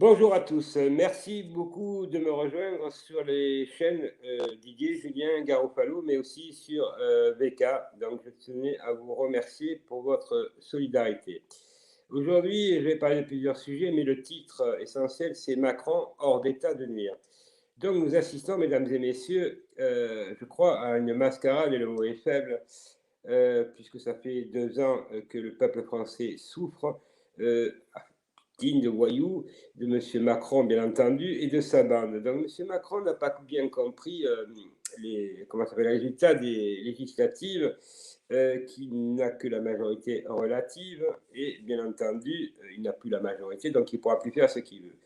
Bonjour à tous, merci beaucoup de me rejoindre sur les chaînes Didier, Julien, Garofalo, mais aussi sur VK. Donc je tenais à vous remercier pour votre solidarité. Aujourd'hui, je vais parler de plusieurs sujets, mais le titre essentiel, c'est Macron hors d'état de nuire. Donc nous assistons, mesdames et messieurs, je crois, à une mascarade, et le mot est faible, puisque ça fait 2 ans que le peuple français souffre, euh, digne de voyous, de M. Macron, bien entendu, et de sa bande. Donc M. Macron n'a pas bien compris les résultats des législatives, qui n'a que la majorité relative, et bien entendu, il n'a plus la majorité, donc il ne pourra plus faire ce qu'il veut.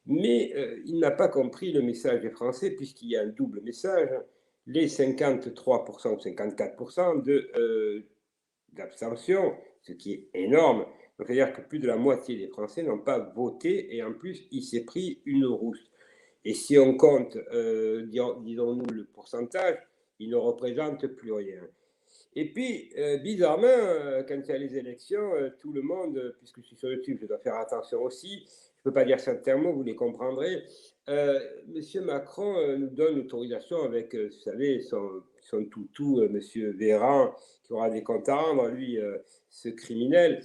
Mais il n'a pas compris le message des Français, puisqu'il y a un double message. Les 53% ou 54% d'abstention, ce qui est énorme. C'est-à-dire que plus de la moitié des Français n'ont pas voté, et en plus, il s'est pris une rousse. Et si on compte, disons-nous, le pourcentage, il ne représente plus rien. Et puis, bizarrement, quand il y a les élections, tout le monde, puisque je suis sur YouTube, je dois faire attention aussi, je ne peux pas dire certains mots, vous les comprendrez. Monsieur Macron nous donne l'autorisation avec, vous savez, son toutou, Monsieur Véran, qui aura des comptes à rendre, lui, ce criminel,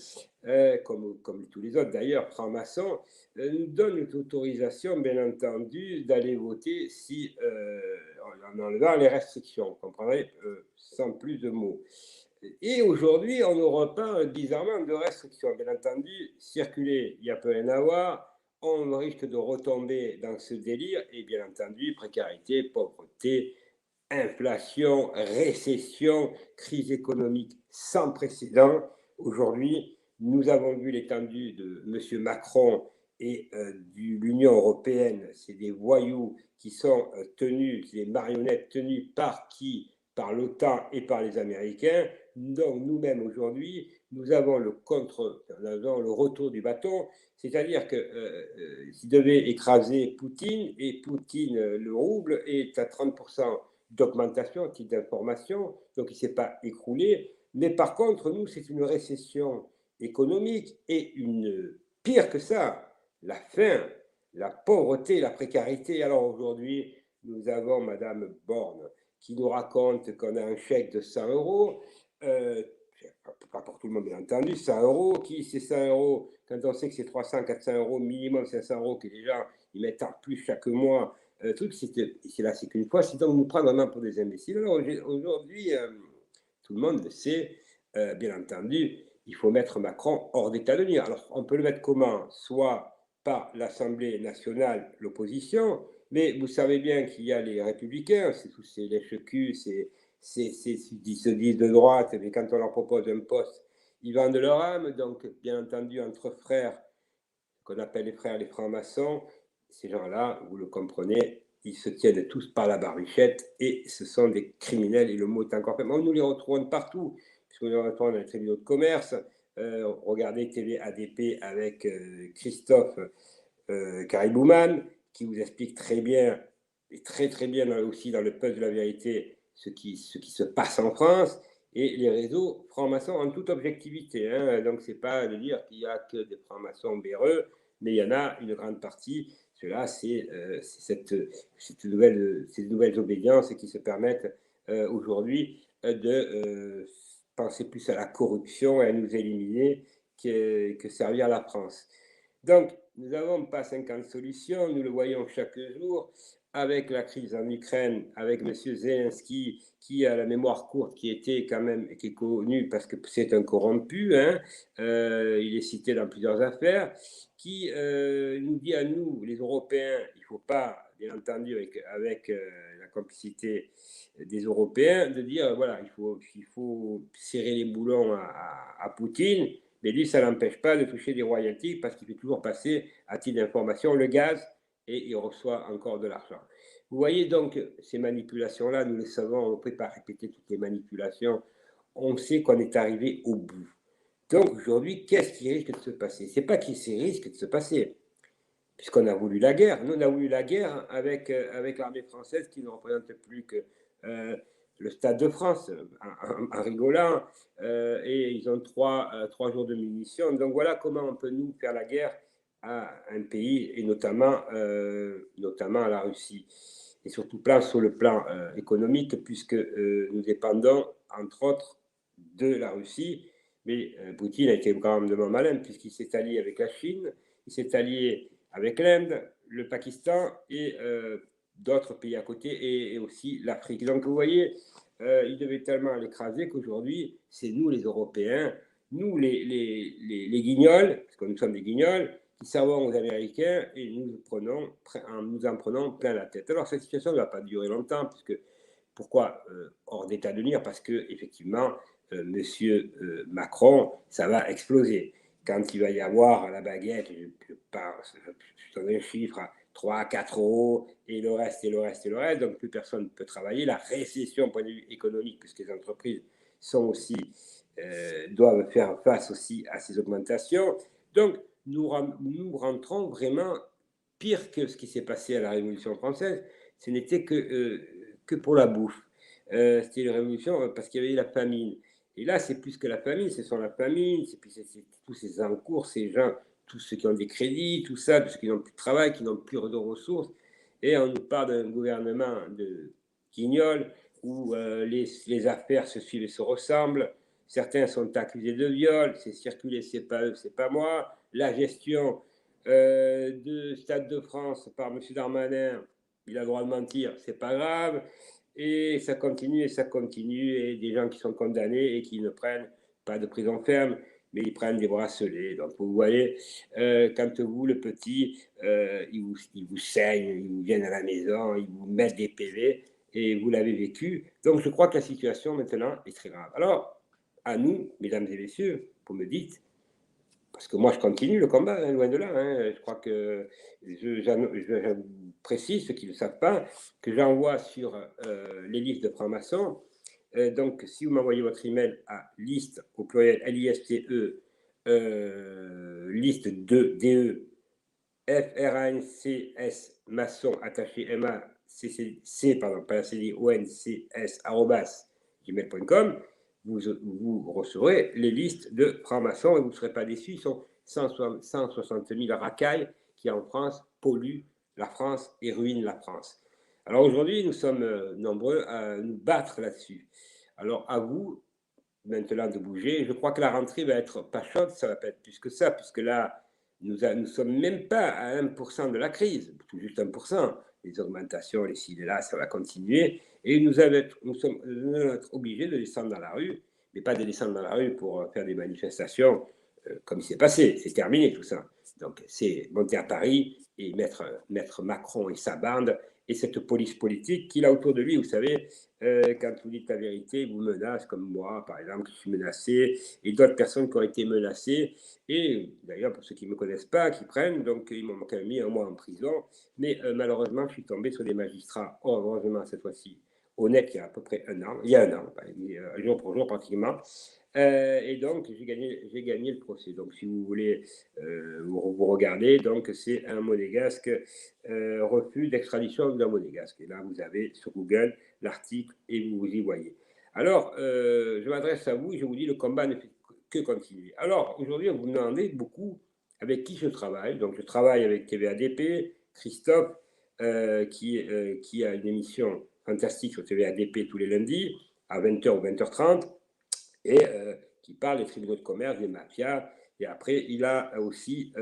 comme tous les autres d'ailleurs, franc-maçon, nous donne l'autorisation, bien entendu, d'aller voter si, en enlevant les restrictions, vous comprendrez, sans plus de mots. Et aujourd'hui, on nous repeint bizarrement de restrictions. Bien entendu, circuler, il n'y a peu rien à voir. On risque de retomber dans ce délire. Et bien entendu, précarité, pauvreté, inflation, récession, crise économique sans précédent. Aujourd'hui, nous avons vu l'étendue de M. Macron et de l'Union européenne. C'est des voyous qui sont tenus, des marionnettes tenues par qui? Par l'OTAN et par les Américains. Donc nous-mêmes aujourd'hui, nous avons le retour du bâton, c'est-à-dire s'il devait écraser Poutine, et Poutine, le rouble, est à 30% d'augmentation, titre d'information, donc il ne s'est pas écroulé. Mais par contre, nous, c'est une récession économique, et pire que ça, la faim, la pauvreté, la précarité. Alors aujourd'hui, nous avons Madame Borne qui nous raconte qu'on a un chèque de 100 euros, pas pour tout le monde bien entendu, 100 euros, qui c'est 100 euros, quand on sait que c'est 300, 400 euros, minimum 500 euros, que les gens ils mettent en plus chaque mois, truc, c'est là, c'est qu'une fois, c'est donc nous prendre vraiment pour des imbéciles. Alors aujourd'hui, tout le monde le sait, bien entendu, il faut mettre Macron hors d'état de nuire. Alors on peut le mettre comment? Soit par l'Assemblée nationale, l'opposition, mais vous savez bien qu'il y a les républicains, c'est tous ces lèche-culs, ils se disent de droite, mais quand on leur propose un poste, ils vendent leur âme. Donc, bien entendu, entre frères, qu'on appelle les frères les francs-maçons, ces gens-là, vous le comprenez, ils se tiennent tous par la barbichette, et ce sont des criminels, et le mot est encore fait. Nous les retrouvons partout, puisque nous les retrouvons dans les tribunaux de commerce. Regardez TV ADP avec Christophe Caribouman, qui vous explique très bien, et très très bien aussi dans le Puzzle de la vérité, ce qui se passe en France, et les réseaux francs-maçons en toute objectivité. Donc c'est pas de dire qu'il n'y a que des francs-maçons béreux, mais il y en a une grande partie. Cela, c'est ces nouvelles obédiences qui se permettent aujourd'hui de penser plus à la corruption et à nous éliminer que servir la France. Donc, nous n'avons pas 50 solutions, nous le voyons chaque jour, avec la crise en Ukraine, avec M. Zelensky, qui a la mémoire courte, qui était quand même, qui est connu parce que c'est un corrompu, il est cité dans plusieurs affaires, qui nous dit à nous, les Européens, il ne faut pas, bien entendu, avec la complicité des Européens, de dire, voilà, il faut serrer les boulons à Poutine, mais lui, ça ne l'empêche pas de toucher des royalties, parce qu'il fait toujours passer, à titre d'information, le gaz, et il reçoit encore de l'argent. Vous voyez donc ces manipulations-là, nous le savons, on ne peut pas répéter toutes les manipulations, on sait qu'on est arrivé au bout. Donc aujourd'hui, qu'est-ce qui risque de se passer? Ce n'est pas qu'il risque de se passer, puisqu'on a voulu la guerre. Nous, on a voulu la guerre avec l'armée française, qui ne représente plus que le Stade de France, en rigolant, et ils ont trois jours de munitions. Donc voilà comment on peut nous faire la guerre à un pays, et notamment à la Russie. Et surtout sur le plan économique, puisque nous dépendons, entre autres, de la Russie. Mais Poutine a été grandement malin, puisqu'il s'est allié avec la Chine, il s'est allié avec l'Inde, le Pakistan et d'autres pays à côté, et aussi l'Afrique. Donc vous voyez, il devait tellement l'écraser qu'aujourd'hui, c'est nous les Européens, nous les guignols, parce que nous sommes des guignols, qui servons aux Américains et nous en prenons plein la tête. Alors cette situation ne va pas durer longtemps, puisque pourquoi hors d'état de nuire? Parce que effectivement, Monsieur Macron, ça va exploser. Quand il va y avoir à la baguette, je donne un chiffre à 3, 4 euros, et le reste, et le reste, et le reste, donc plus personne ne peut travailler. La récession, au point de vue économique, puisque les entreprises doivent faire face aussi à ces augmentations. Donc, nous rentrons vraiment pire que ce qui s'est passé à la Révolution française. Ce n'était que pour la bouffe. C'était une révolution parce qu'il y avait eu la famine. Et là, c'est plus que la famine, ce sont la famine, c'est tous ces encours, ces gens, tous ceux qui ont des crédits, tout ça, tous ceux qui n'ont plus de travail, qui n'ont plus de ressources. Et on nous parle d'un gouvernement de guignol où les affaires se suivent et se ressemblent. Certains sont accusés de viol, c'est circulé, c'est pas eux, c'est pas moi. La gestion de Stade de France par M. Darmanin, il a le droit de mentir, c'est pas grave. Et ça continue, et des gens qui sont condamnés et qui ne prennent pas de prison ferme, mais ils prennent des bracelets. Donc vous voyez, quand vous, le petit, ils vous saignent, ils vous viennent à la maison, ils vous mettent des PV, et vous l'avez vécu. Donc je crois que la situation maintenant est très grave. Alors, à nous, mesdames et messieurs, vous me dites, parce que moi je continue le combat, hein, loin de là. Hein. Je crois que je précise, ceux qui ne le savent pas, que j'envoie sur les listes de francs-maçons. Donc si vous m'envoyez votre email à liste au pluriel LISTE, liste de DE, FRANCS, maçon, attaché MACC, pardon, pas CD, ONCS, gmail.com, vous recevrez les listes de francs-maçons et vous ne serez pas déçus. Ils sont 160 000 racailles qui, en France, polluent la France et ruinent la France. Alors aujourd'hui, nous sommes nombreux à nous battre là-dessus. Alors à vous, maintenant, de bouger. Je crois que la rentrée va être pas chaude, ça va pas être plus que ça, puisque là, nous ne sommes même pas à 1% de la crise, tout juste 1%. Les augmentations, les ci, les là, ça va continuer. Et nous sommes obligés de descendre dans la rue, mais pas de descendre dans la rue pour faire des manifestations comme il s'est passé. C'est terminé tout ça. Donc, c'est monter à Paris et mettre Macron et sa bande et cette police politique qu'il a autour de lui. Vous savez, quand vous dites la vérité, il vous menace, comme moi, par exemple, je suis menacé, et d'autres personnes qui ont été menacées. Et d'ailleurs, pour ceux qui ne me connaissent pas, qui prennent, donc ils m'ont quand même mis un mois en prison. Mais malheureusement, je suis tombé sur des magistrats, heureusement cette fois-ci, honnêtes, il y a à peu près un an, jour pour jour pratiquement. Et donc, j'ai gagné le procès. Donc, si vous voulez vous regarder, donc c'est un monégasque, refus d'extradition d'un monégasque. Et là, vous avez sur Google l'article et vous y voyez. Alors, je m'adresse à vous et je vous dis, le combat ne fait que continuer. Alors, aujourd'hui, vous me demandez beaucoup avec qui je travaille. Donc, je travaille avec TVADP, Christophe, qui a une émission fantastique sur TVADP tous les lundis à 20h ou 20h30 et qui parle des tribunaux de commerce, des mafias. Et après, il a aussi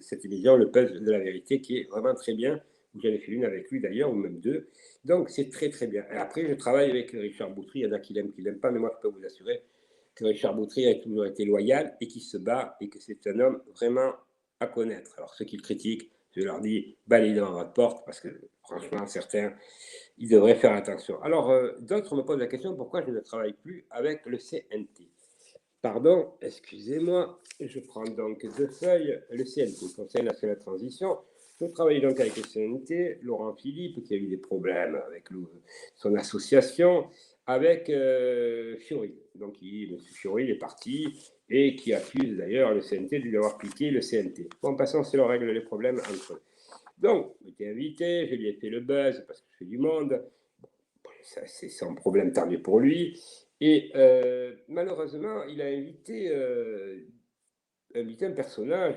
cette émission, Le Puzzle de la vérité, qui est vraiment très bien. J'en ai fait une avec lui d'ailleurs, ou même deux. Donc, c'est très très bien. Et après, je travaille avec Richard Boutry. Il y en a qui l'aiment pas, mais moi, je peux vous assurer que Richard Boutry a toujours été loyal et qui se bat et que c'est un homme vraiment à connaître. Alors, ceux qui le critiquent, je leur dis, balayez dans votre porte, parce que franchement, certains, ils devraient faire attention. Alors, d'autres me posent la question, pourquoi je ne travaille plus avec le CNT? Pardon, excusez-moi, je prends donc deux feuilles. Le CNT, Conseil national de transition. Je travaille donc avec le CNT, Laurent Philippe, qui a eu des problèmes avec son association, avec Fiori. Donc, M. Fiori est parti et qui accuse d'ailleurs le CNT de lui avoir piqué le CNT. Bon, passons, c'est leur règle les problèmes entre eux. Donc, j'étais invité, je lui ai fait le buzz parce que je fais du monde. C'est son problème, tant mieux pour lui. Et malheureusement, il a invité invité un personnage,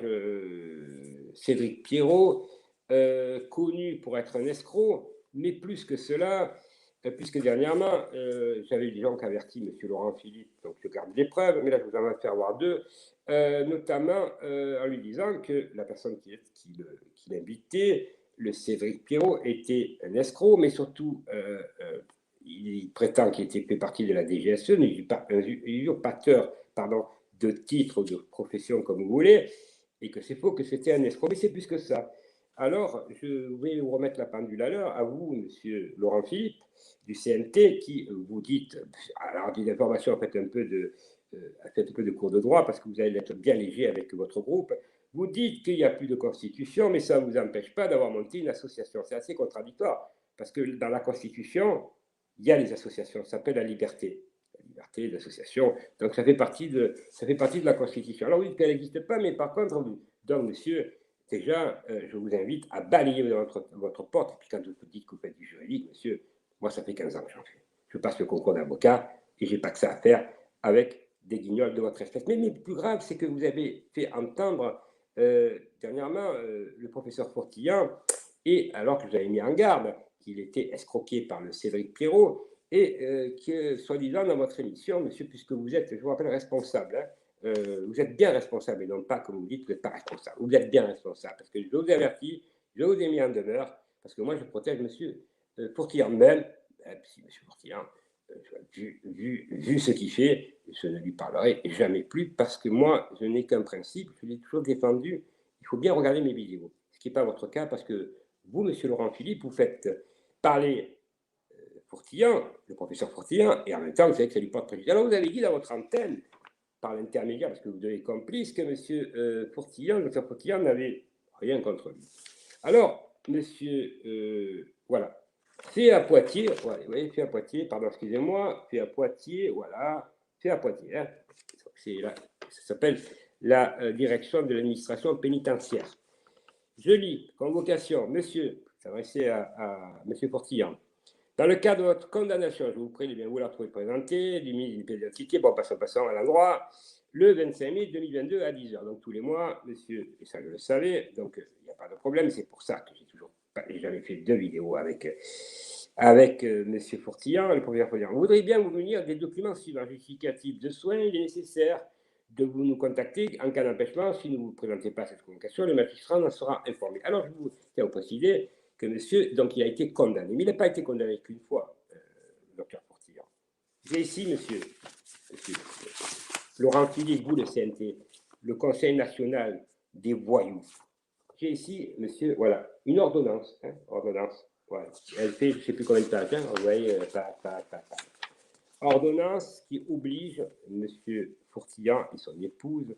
Cédric Pierrot, connu pour être un escroc, mais plus que cela, puisque dernièrement, j'avais déjà averti M. Laurent Philippe, donc je garde des preuves, mais là je vous en vais faire voir deux, notamment en lui disant que la personne qui l'invitait, le Cédric Pierrot, était un escroc, mais surtout, il prétend qu'il fait partie de la DGSE, un usurpateur, pardon, de titre ou de profession comme vous voulez, et que c'est faux, que c'était un escroc, mais c'est plus que ça. Alors, je vais vous remettre la pendule à l'heure, à vous, monsieur Laurent Philippe, du CNT, qui vous dites, alors des informations, faites un peu de cours de droit, parce que vous allez être bien léger avec votre groupe, vous dites qu'il n'y a plus de constitution, mais ça ne vous empêche pas d'avoir monté une association. C'est assez contradictoire, parce que dans la constitution, il y a les associations, ça s'appelle la liberté d'association. Donc ça fait partie de la Constitution. Alors oui, qu'elle n'existe pas, mais par contre, donc monsieur, déjà, je vous invite à balayer votre porte. Et puis quand vous dites que vous faites du juridique, monsieur, moi ça fait 15 ans que j'en fais. Je passe le concours d'avocat et j'ai pas que ça à faire avec des guignols de votre espèce. Mais le plus grave, c'est que vous avez fait entendre dernièrement le professeur Fourtillan, et alors que vous avez mis en garde qu'il était escroqué par le Cédric Pierrot, et que, soi-disant, dans votre émission, monsieur, puisque vous êtes, je vous rappelle, responsable, hein, vous êtes bien responsable, et non pas, comme vous dites, vous n'êtes pas responsable. Vous êtes bien responsable, parce que je vous ai averti, je vous ai mis en demeure, parce que moi, je protège monsieur Fourtillan même, si monsieur Fourtillan, vu ce qu'il fait, je ne lui parlerai jamais plus, parce que moi, je n'ai qu'un principe, je l'ai toujours défendu, il faut bien regarder mes vidéos, ce qui n'est pas votre cas, parce que vous, monsieur Laurent Philippe, vous faites parler Fourtillan, le professeur Fourtillan, et en même temps, vous savez que ça lui porte préjudice. Alors, vous avez dit dans votre antenne, par l'intermédiaire, parce que vous avez complice, que M. Fourtillan, le docteur Fourtillan, n'avait rien contre lui. Alors, monsieur, voilà, fait à Poitiers, voilà, vous voyez, fait à Poitiers, pardon, excusez-moi, fait à Poitiers, voilà, fait à Poitiers, hein, là, ça s'appelle la direction de l'administration pénitentiaire. Je lis, convocation, monsieur, s'adresser à monsieur Fourtillan. Dans le cadre de votre condamnation, je vous prie de bien vouloir trouver présenté, du ministre d'une pièce d'identité, bon, passons à l'endroit, le 25 mai 2022 à 10h. Donc tous les mois, monsieur, et ça je le savais, donc il n'y a pas de problème, c'est pour ça que j'ai jamais fait de vidéo avec monsieur Fourtillan, le professeur Fourtillan. On voudrait bien vous munir des documents suivants, justificatifs de soins, il est nécessaire de vous nous contacter en cas d'empêchement. Si vous ne vous présentez pas à cette convocation, le magistrat en sera informé. Alors je vous tiens à vous préciser que monsieur, donc il a été condamné, mais il n'a pas été condamné qu'une fois, le docteur Fourtillan. J'ai ici, monsieur Laurent Philippe, vous, le CNT, le Conseil national des voyous. J'ai ici, monsieur, voilà, une ordonnance, hein, ordonnance, voilà. Elle fait, je ne sais plus combien de pages, hein, vous voyez, ordonnance qui oblige monsieur Fourtillan et son épouse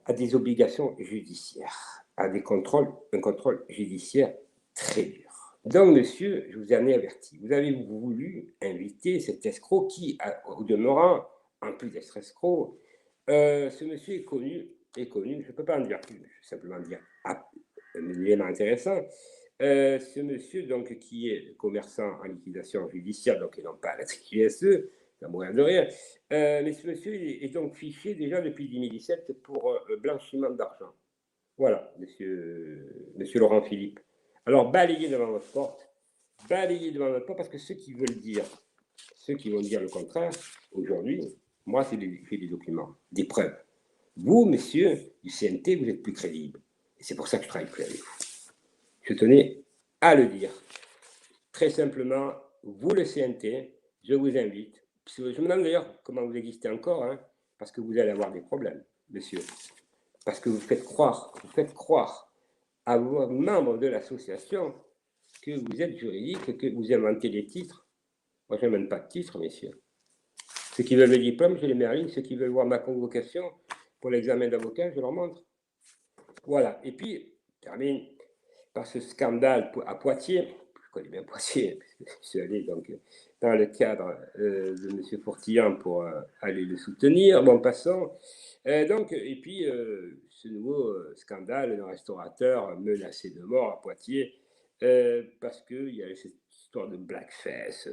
à des obligations judiciaires, à un contrôle judiciaire très dur. Donc, monsieur, je vous en ai averti. Vous avez voulu inviter cet escroc qui, au demeurant, en plus d'être escroc, ce monsieur est connu, je ne peux pas en dire plus, je vais simplement dire un élément intéressant. Ce monsieur, donc, qui est commerçant en liquidation judiciaire, donc, et non pas à la TQSE, ça mourir de rire, mais ce monsieur est donc fiché déjà depuis 2017 pour blanchiment d'argent. Voilà, monsieur Laurent Philippe. Alors, balayez devant votre porte, parce que ceux qui vont dire le contraire, aujourd'hui, moi, c'est des documents, des preuves. Vous, messieurs du CNT, vous êtes plus crédibles. Et c'est pour ça que je travaille plus avec vous. Je tenais à le dire. Très simplement, vous, le CNT, je vous invite. Je me demande d'ailleurs comment vous existez encore, hein, parce que vous allez avoir des problèmes, monsieur. Parce que vous faites croire à vos membres de l'association que vous êtes juridique, que vous inventez des titres. Moi, je n'invente pas de titres, messieurs. Ceux qui veulent le diplôme, je les mets en ligne. Ceux qui veulent voir ma convocation pour l'examen d'avocat, je leur montre. Voilà. Et puis, je termine par ce scandale à Poitiers. Je connais bien Poitiers, parce que je suis allé donc, dans le cadre de M. Fourtillan pour aller le soutenir. Bon, passons. Donc, et puis, ce nouveau scandale d'un restaurateur menacé de mort à Poitiers, parce qu'il y a cette histoire de blackface.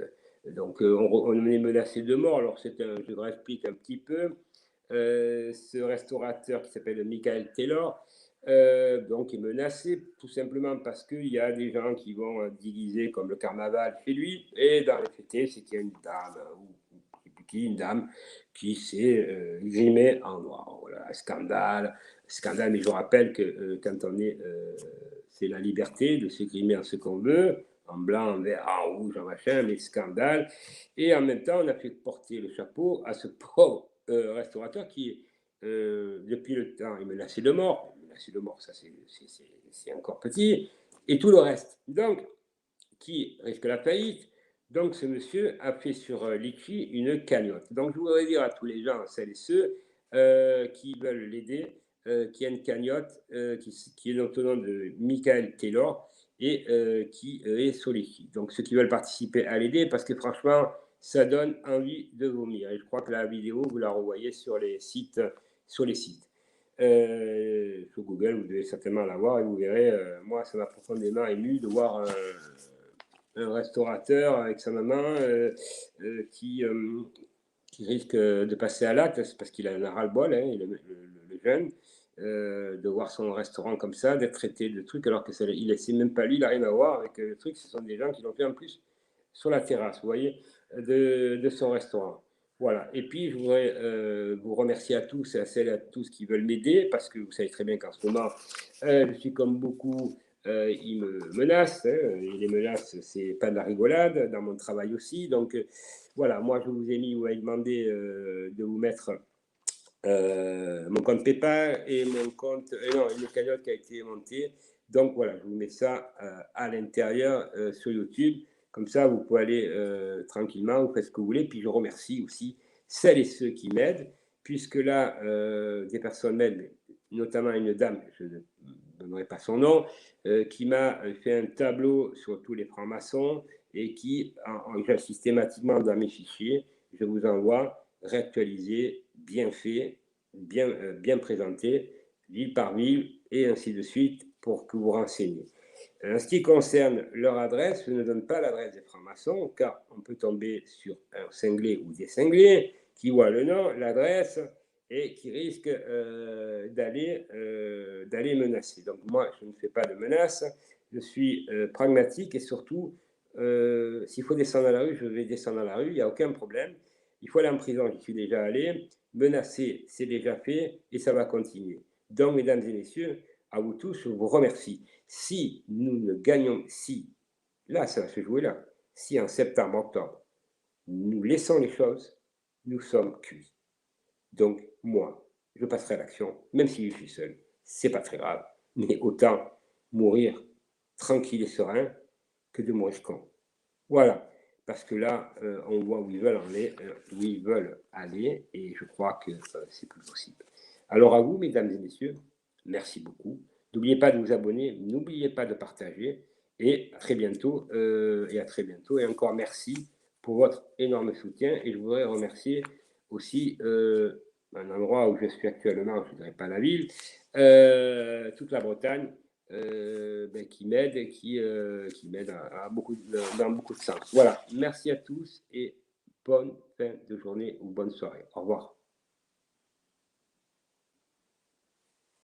Donc, on est menacé de mort. Alors, je vous explique un petit peu. ce restaurateur qui s'appelle Michael Taylor, donc est menacé tout simplement parce qu'il y a des gens qui vont déguiser comme le carnaval chez lui, et dans les faits, c'est qu'il y a une dame, ou je sais plus qui, une dame qui s'est grimée en noir. Voilà, scandale, scandale, mais je rappelle que quand on est, c'est la liberté de se grimer en ce qu'on veut, en blanc, en vert, en rouge, en machin, mais scandale. Et en même temps, on a fait porter le chapeau à ce pauvre restaurateur qui, depuis le temps, est menacé de mort. Menacé de mort, ça c'est encore petit. Et tout le reste. Donc, qui risque la faillite. Donc, ce monsieur a fait sur Litchi une cagnotte. Donc, je voudrais dire à tous les gens, celles et ceux qui veulent l'aider, qu'il y a une cagnotte qui est au nom de Michael Taylor et qui est sur Litchi. Donc, ceux qui veulent participer à l'aider, parce que franchement, ça donne envie de vomir. Et je crois que la vidéo, vous la revoyez sur les sites. Sur les sites. Sur Google, vous devez certainement la voir et vous verrez, moi, ça m'a profondément ému de voir un restaurateur avec sa maman qui risque de passer à l'acte, parce qu'il a un ras-le-bol, hein, le jeune, de voir son restaurant comme ça, d'être traité de trucs, alors que il ne sait même pas lui, il n'a rien à voir avec le truc, ce sont des gens qui l'ont fait en plus sur la terrasse, vous voyez, de son restaurant. Voilà, et puis je voudrais vous remercier à tous et à celles et à tous qui veulent m'aider, parce que vous savez très bien qu'en ce moment, je suis comme beaucoup, ils me menacent, hein, et les menaces, c'est pas de la rigolade, dans mon travail aussi, donc voilà, moi je vous ai mis, vous m'avez demandé de vous mettre mon compte PayPal et mon compte, non, une cagnotte qui a été montée. Donc voilà, je vous mets ça à l'intérieur sur YouTube. Comme ça, vous pouvez aller tranquillement, vous faites ce que vous voulez. Puis je remercie aussi celles et ceux qui m'aident, puisque là, des personnes m'aident, notamment une dame, je ne donnerai pas son nom, qui m'a fait un tableau sur tous les francs-maçons et qui, systématiquement dans mes fichiers, je vous envoie réactualisé, bien fait, bien présenté, ville par ville, et ainsi de suite, pour que vous renseignez. En ce qui concerne leur adresse, je ne donne pas l'adresse des francs-maçons, car on peut tomber sur un cinglé ou des cinglés qui voient le nom, l'adresse, et qui risquent d'aller menacer. Donc moi, je ne fais pas de menaces, je suis pragmatique, et surtout, s'il faut descendre à la rue, je vais descendre à la rue, il n'y a aucun problème. Il faut aller en prison, j'y suis déjà allé. Menacer, c'est déjà fait, et ça va continuer. Donc, mesdames et messieurs, à vous tous, je vous remercie. Si nous ne gagnons, si, là, ça va se jouer là, si en septembre, octobre, nous laissons les choses, nous sommes cuits. Donc, moi, je passerai à l'action, même si je suis seul. C'est pas très grave, mais autant mourir tranquille et serein que de mourir con. Voilà, parce que là, on voit où ils veulent aller, et je crois que c'est plus possible. Alors à vous, mesdames et messieurs, merci beaucoup. N'oubliez pas de vous abonner, n'oubliez pas de partager, et à très bientôt, et encore merci pour votre énorme soutien, et je voudrais remercier aussi un endroit où je suis actuellement, je ne dirais pas la ville, toute la Bretagne, qui m'aide et qui m'aide dans beaucoup de sens. Voilà, merci à tous et bonne fin de journée ou bonne soirée. Au revoir.